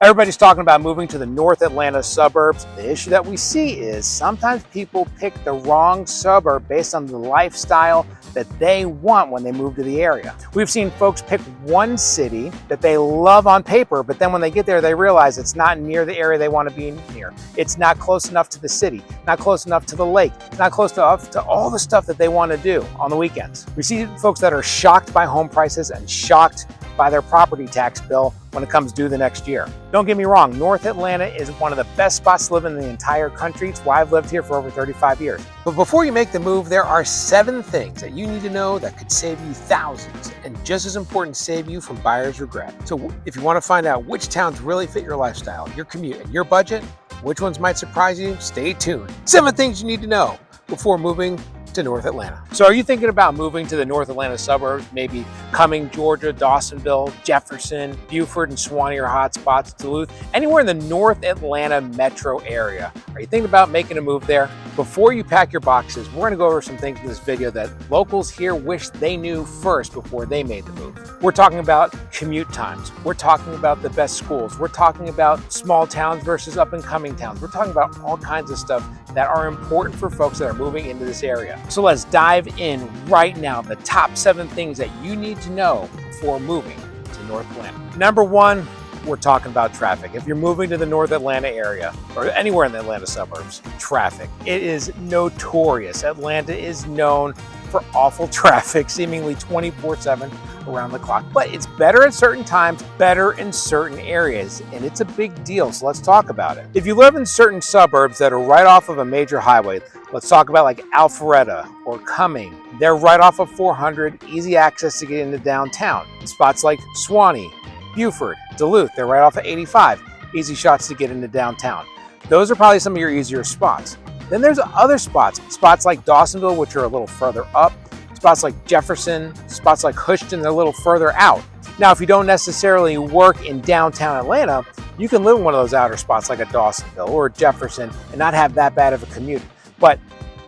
Everybody's talking about moving to the North Atlanta suburbs. The issue that we see is sometimes people pick the wrong suburb based on the lifestyle that they want when they move to the area. We've seen folks pick one city that they love on paper, but then when they get there, they realize it's not near the area they want to be near. It's not close enough to the city, not close enough to the lake, not close enough to all the stuff that they want to do on the weekends. We see folks that are shocked by home prices and shocked by their property tax bill when it comes due the next year. Don't get me wrong, North Atlanta is one of the best spots to live in the entire country. It's why I've lived here for over 35 years. But before you make the move, there are 7 things that you need to know that could save you thousands, and just as important, save you from buyer's regret. So if you want to find out which towns really fit your lifestyle, your commute, and your budget, which ones might surprise you, stay tuned. 7 things you need to know before moving to North Atlanta. So are you thinking about moving to the North Atlanta suburbs? Maybe Cumming, Georgia, Dawsonville, Jefferson, Buford, and Suwanee are hot spots, Duluth, anywhere in the North Atlanta metro area. Are you thinking about making a move there? Before you pack your boxes, we're gonna go over some things in this video that locals here wish they knew first before they made the move. We're talking about commute times. We're talking about the best schools. We're talking about small towns versus up and coming towns. We're talking about all kinds of stuff that are important for folks that are moving into this area. So let's dive in right now. The top 7 things that you need to know before moving to North Atlanta. Number 1, we're talking about traffic. If you're moving to the North Atlanta area or anywhere in the Atlanta suburbs, traffic. It is notorious. Atlanta is known for awful traffic, seemingly 24/7 around the clock. But it's better at certain times, better in certain areas, and it's a big deal, so let's talk about it. If you live in certain suburbs that are right off of a major highway, let's talk about like Alpharetta or Cumming. They're right off of 400, easy access to get into downtown. Spots like Suwanee, Buford, Duluth, they're right off of 85, easy shots to get into downtown. Those are probably some of your easier spots. Then there's other spots like Dawsonville, which are a little further up, spots like Jefferson, spots like Houston, they're a little further out. Now, if you don't necessarily work in downtown Atlanta, you can live in one of those outer spots like a Dawsonville or Jefferson and not have that bad of a commute. But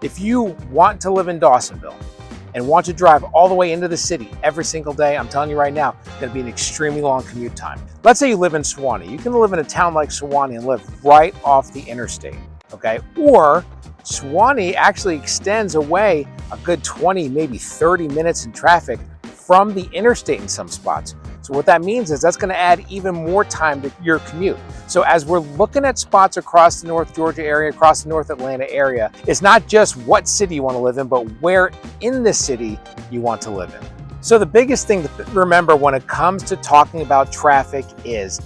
if you want to live in Dawsonville and want to drive all the way into the city every single day, I'm telling you right now, it's going to be an extremely long commute time. Let's say you live in Suwanee. You can live in a town like Suwanee and live right off the interstate, okay? Or Suwanee actually extends away a good 20, maybe 30 minutes in traffic from the interstate in some spots. So what that means is that's going to add even more time to your commute. So as we're looking at spots across the North Georgia area, across the North Atlanta area, it's not just what city you want to live in, but where in the city you want to live in. So the biggest thing to remember when it comes to talking about traffic is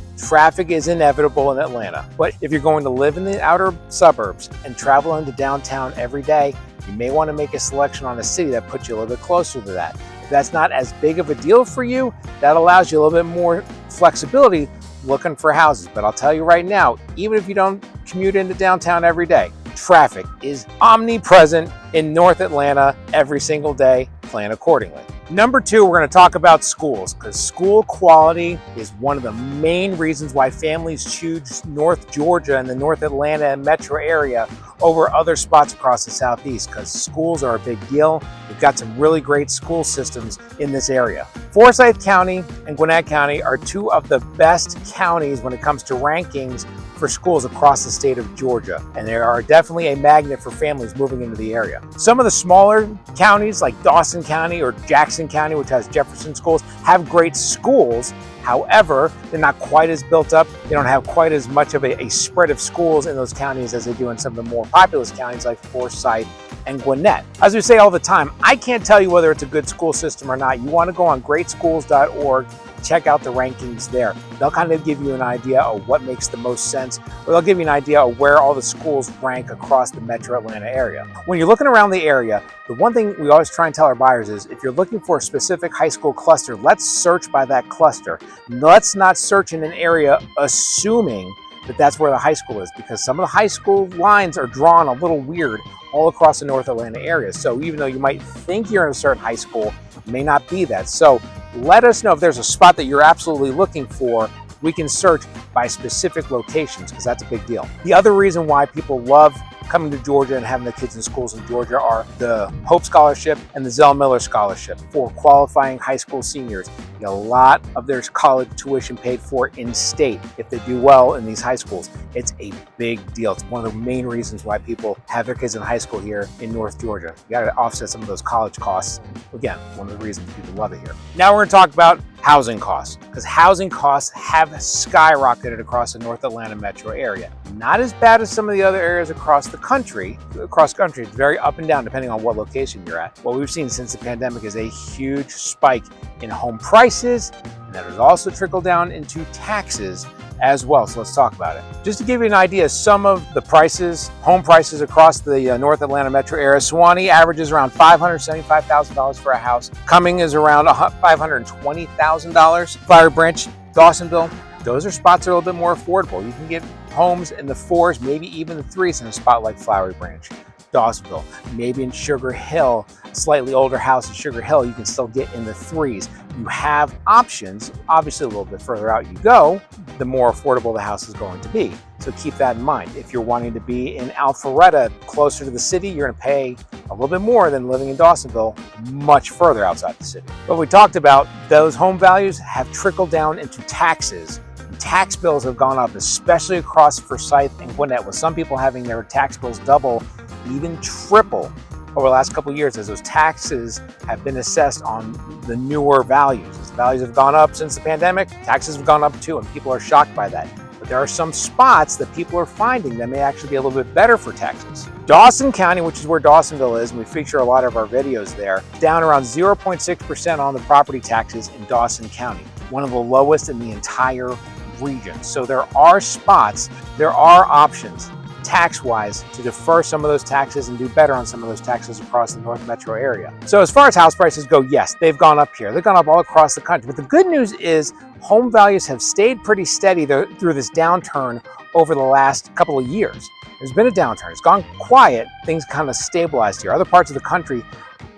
inevitable in Atlanta. But if you're going to live in the outer suburbs and travel into downtown every day, you may want to make a selection on a city that puts you a little bit closer to that. If that's not as big of a deal for you, that allows you a little bit more flexibility looking for houses. But I'll tell you right now, even if you don't commute into downtown every day, traffic is omnipresent in North Atlanta every single day. Plan accordingly. Number 2, we're going to talk about schools, because school quality is one of the main reasons why families choose North Georgia and the North Atlanta metro area over other spots across the Southeast, because schools are a big deal. We've got some really great school systems in this area. Forsyth County and Gwinnett County are 2 of the best counties when it comes to rankings for schools across the state of Georgia, and they are definitely a magnet for families moving into the area. Some of the smaller counties like Dawson County or Jackson County, which has Jefferson schools, have great schools. However, they're not quite as built up. They don't have quite as much of a spread of schools in those counties as they do in some of the more populous counties like Forsyth and Gwinnett. As we say all the time, I can't tell you whether it's a good school system or not. You want to go on greatschools.org, check out the rankings there. They'll kind of give you an idea of what makes the most sense, or they'll give you an idea of where all the schools rank across the metro Atlanta area. When you're looking around the area, the one thing we always try and tell our buyers is if you're looking for a specific high school cluster, let's search by that cluster. Let's not search in an area assuming that that's where the high school is, because some of the high school lines are drawn a little weird all across the North Atlanta area. So even though you might think you're in a certain high school, it may not be that. So let us know if there's a spot that you're absolutely looking for. We can search by specific locations, because that's a big deal. The other reason why people love coming to Georgia and having their kids in schools in Georgia are the HOPE Scholarship and the Zell Miller Scholarship for qualifying high school seniors. You get a lot of their college tuition paid for in state if they do well in these high schools. It's a big deal. It's one of the main reasons why people have their kids in high school here in North Georgia. You got to offset some of those college costs. Again, one of the reasons people love it here. Now we're going to talk about housing costs, because housing costs have skyrocketed across the North Atlanta metro area. Not as bad as some of the other areas across the country. It's very up and down depending on what location you're at. What we've seen since the pandemic is a huge spike in home prices, and that has also trickled down into taxes as well. So let's talk about it. Just to give you an idea, some of the prices, home prices across the North Atlanta metro area. Suwanee averages around $575,000 for a house. Cumming is around $520,000. Flowery Branch, Dawsonville, those are spots that are a little bit more affordable. You can get homes in the 4s, maybe even the 3s in a spot like Flowery Branch. Dawsonville, maybe in Sugar Hill, a slightly older house in Sugar Hill, you can still get in the 3s. You have options. Obviously, a little bit further out you go, the more affordable the house is going to be. So keep that in mind. If you're wanting to be in Alpharetta, closer to the city, you're going to pay a little bit more than living in Dawsonville, much further outside the city. But we talked about those home values have trickled down into taxes. Tax bills have gone up, especially across Forsyth and Gwinnett, with some people having their tax bills double, even triple over the last couple of years as those taxes have been assessed on the newer values. As the values have gone up since the pandemic, taxes have gone up too, and people are shocked by that. But there are some spots that people are finding that may actually be a little bit better for taxes. Dawson County, which is where Dawsonville is, and we feature a lot of our videos there, down around 0.6% on the property taxes in Dawson County, one of the lowest in the entire region. So there are spots, there are options tax-wise to defer some of those taxes and do better on some of those taxes across the North Metro area. So as far as house prices go, yes, they've gone up here. They've gone up all across the country. But the good news is home values have stayed pretty steady through this downturn over the last couple of years. There's been a downturn. It's gone quiet. Things kind of stabilized here. Other parts of the country,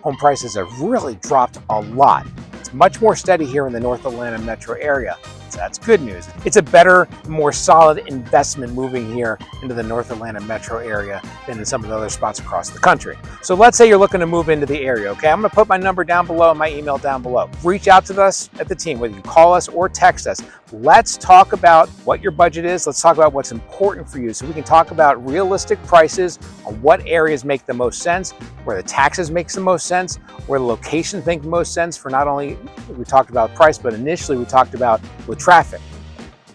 home prices have really dropped a lot. It's much more steady here in the North Atlanta metro area. So that's good news. It's a better, more solid investment moving here into the North Atlanta metro area than in some of the other spots across the country. So let's say you're looking to move into the area, okay? I'm gonna put my number down below and my email down below. Reach out to us at the team, whether you call us or text us. Let's talk about what your budget is. Let's talk about what's important for you so we can talk about realistic prices on what areas make the most sense, where the taxes makes the most sense, where the locations make the most sense for not only, we talked about price, but initially we talked about with traffic.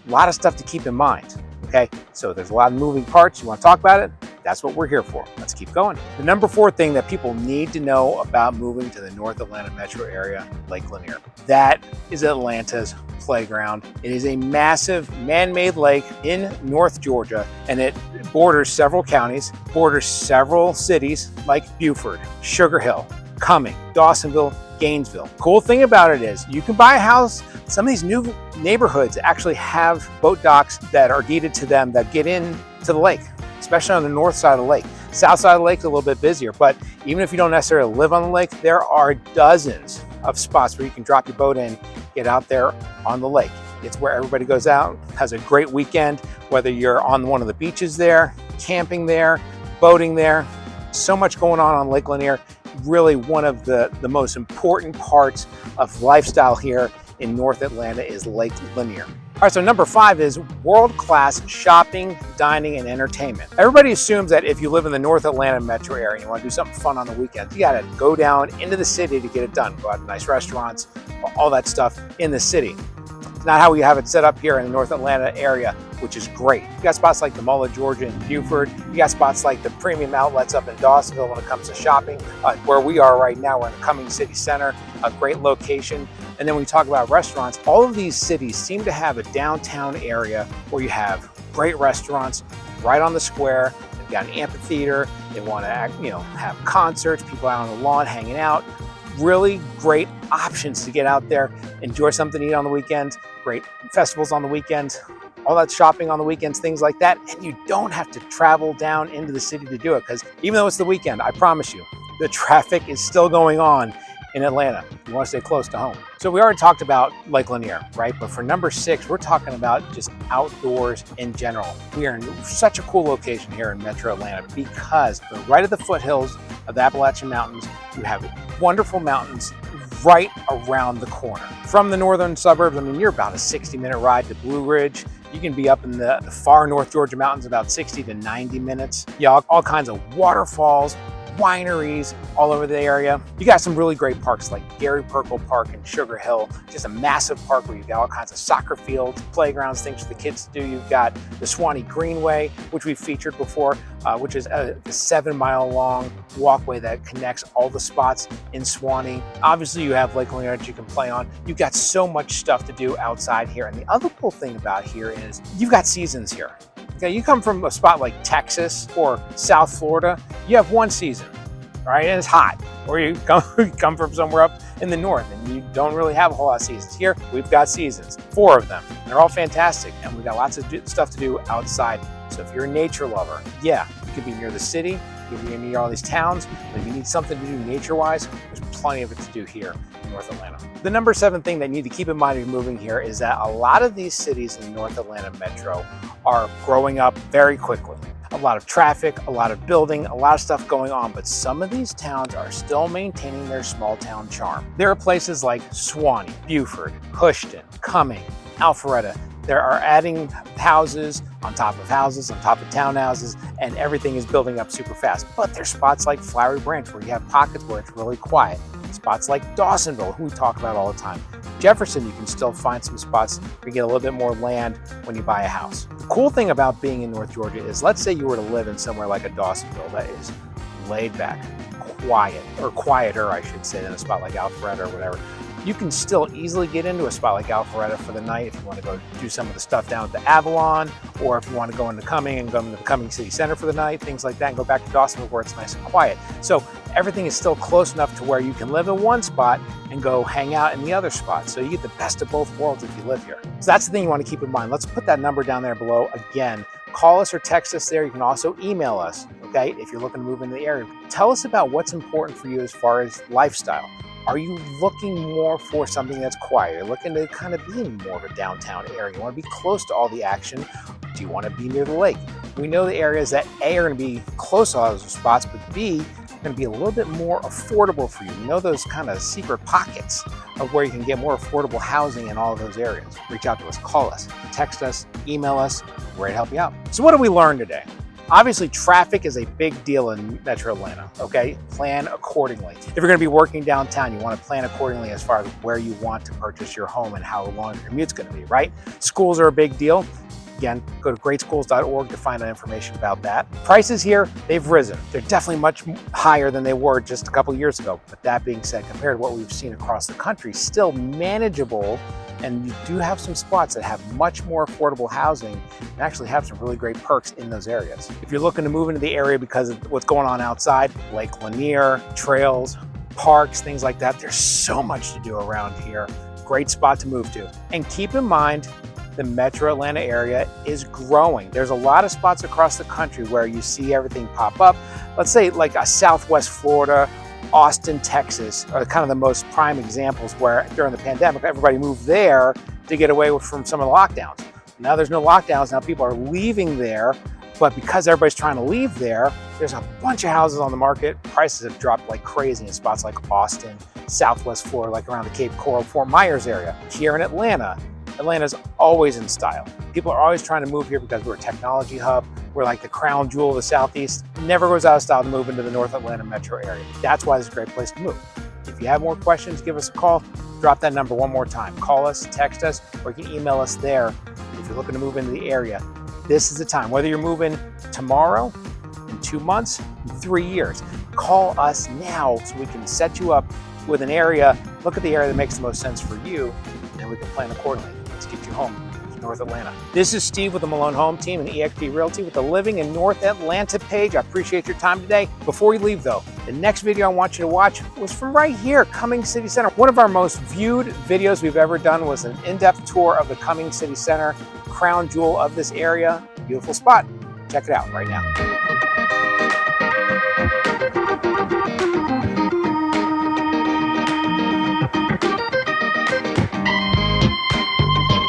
A lot of stuff to keep in mind, okay? So there's a lot of moving parts. You want to talk about it? That's what we're here for. Let's keep going. The number 4 thing that people need to know about moving to the North Atlanta metro area, Lake Lanier. That is Atlanta's playground. It is a massive man-made lake in North Georgia, and it borders several counties, borders several cities like Buford, Sugar Hill, Cumming, Dawsonville, Gainesville. Cool thing about it is you can buy a house. Some of these new neighborhoods actually have boat docks that are deeded to them that get in to the lake, especially on the north side of the lake. South side of the lake is a little bit busier, but even if you don't necessarily live on the lake, there are dozens of spots where you can drop your boat in, get out there on the lake. It's where everybody goes out, has a great weekend, whether you're on one of the beaches there, camping there, boating there. So much going on Lake Lanier. Really one of the most important parts of lifestyle here in North Atlanta is Lake Lanier. All right, so number 5 is world-class shopping, dining, and entertainment. Everybody assumes that if you live in the North Atlanta metro area and you want to do something fun on the weekends, you gotta go down into the city to get it done. Go out to nice restaurants, all that stuff in the city. It's not how we have it set up here in the North Atlanta area, which is great. You got spots like the Milone, Georgia, and Buford. You got spots like the premium outlets up in Dawsonville when it comes to shopping. Where we are right now, we're in the Cumming City Center, a great location. And then when we talk about restaurants, all of these cities seem to have a downtown area where you have great restaurants right on the square. They've got an amphitheater. They want to have concerts, people out on the lawn hanging out. Really great options to get out there, enjoy something to eat on the weekends, great festivals on the weekends, all that shopping on the weekends, things like that. And you don't have to travel down into the city to do it, because even though it's the weekend, I promise you, the traffic is still going on in Atlanta. You want to stay close to home. So we already talked about Lake Lanier, right? But for number 6, we're talking about just outdoors in general. We are in such a cool location here in Metro Atlanta because we're right at the foothills of the Appalachian Mountains. You have wonderful mountains right around the corner. From the northern suburbs, I mean, you're about a 60-minute ride to Blue Ridge. You can be up in the far North Georgia mountains about 60 to 90 minutes. Yeah, all kinds of waterfalls, wineries all over the area. You got some really great parks like Gary Perkle Park and Sugar Hill, just a massive park where you've got all kinds of soccer fields, playgrounds, things for the kids to do. You've got the Suwanee Greenway, which we've featured before, which is a 7-mile long walkway that connects all the spots in Suwanee. Obviously, you have Lake Lanier that you can play on. You've got so much stuff to do outside here. And the other cool thing about here is you've got seasons here. Okay, you come from a spot like Texas or South Florida, you have one season, right? And it's hot. Or you come from somewhere up in the north and you don't really have a whole lot of seasons. Here, we've got seasons, 4 of them. They're all fantastic, and we've got lots of stuff to do outside. So if you're a nature lover, yeah, you could be near the city, you could be near all these towns, but if you need something to do nature-wise, there's plenty of it to do here in North Atlanta. The number 7 thing that you need to keep in mind if you're moving here is that a lot of these cities in the North Atlanta metro are growing up very quickly. A lot of traffic, a lot of building, a lot of stuff going on, but some of these towns are still maintaining their small town charm. There are places like Suwanee, Buford, Houston, Cumming, Alpharetta. There are adding houses on top of houses, on top of townhouses, and everything is building up super fast. But there's spots like Flowery Branch where you have pockets where it's really quiet. Spots like Dawsonville, who we talk about all the time. Jefferson, you can still find some spots where you get a little bit more land when you buy a house. The cool thing about being in North Georgia is, let's say you were to live in somewhere like a Dawsonville that is laid back, quiet, or quieter, I should say, than a spot like Alpharetta or whatever. You can still easily get into a spot like Alpharetta for the night if you want to go do some of the stuff down at the Avalon, or if you want to go into Cumming and go into the Cumming City Center for the night, things like that, and go back to Dawsonville where it's nice and quiet. So everything is still close enough to where you can live in one spot and go hang out in the other spot. So you get the best of both worlds if you live here. So that's the thing you want to keep in mind. Let's put that number down there below. Again, call us or text us there. You can also email us, okay, if you're looking to move into the area. Tell us about what's important for you as far as lifestyle. Are you looking more for something that's quiet? You're looking to kind of be in more of a downtown area. You want to be close to all the action. Do you want to be near the lake? We know the areas that A, are going to be close to all those spots, but B, are going to be a little bit more affordable for you. We know those kind of secret pockets of where you can get more affordable housing in all of those areas. Reach out to us, call us, text us, email us. We're ready to help you out. So what did we learn today? Obviously, traffic is a big deal in Metro Atlanta, okay? Plan accordingly. If you're gonna be working downtown, you wanna plan accordingly as far as where you want to purchase your home and how long your commute's gonna be, right? Schools are a big deal. Again, go to greatschools.org to find out information about that. Prices here, they've risen. They're definitely much higher than they were just a couple years ago. But that being said, compared to what we've seen across the country, still manageable. And you do have some spots that have much more affordable housing and actually have some really great perks in those areas. If you're looking to move into the area because of what's going on outside, Lake Lanier, trails, parks, things like that, there's so much to do around here. Great spot to move to. And keep in mind, the Metro Atlanta area is growing. There's a lot of spots across the country where you see everything pop up. Let's say like a Southwest Florida, Austin, Texas are kind of the most prime examples where during the pandemic, everybody moved there to get away from some of the lockdowns. Now there's no lockdowns, now people are leaving there, but because everybody's trying to leave there, there's a bunch of houses on the market. Prices have dropped like crazy in spots like Austin, Southwest Florida, like around the Cape Coral, Fort Myers area. Here in Atlanta, Atlanta's always in style. People are always trying to move here because we're a technology hub. We're like the crown jewel of the Southeast. It never goes out of style to move into the North Atlanta metro area. That's why it's a great place to move. If you have more questions, give us a call. Drop that number one more time. Call us, text us, or you can email us there. If you're looking to move into the area, this is the time. Whether you're moving tomorrow, in 2 months, in 3 years, call us now so we can set you up with an area. Look at the area that makes the most sense for you, and we can plan accordingly. Let's get you home to North Atlanta. This is Steve with the Milone Home Team and eXp Realty with the Living in North Atlanta page. I appreciate your time today. Before we leave though, the next video I want you to watch was from right here, Cumming City Center. One of our most viewed videos we've ever done was an in-depth tour of the Cumming City Center, crown jewel of this area. Beautiful spot. Check it out right now.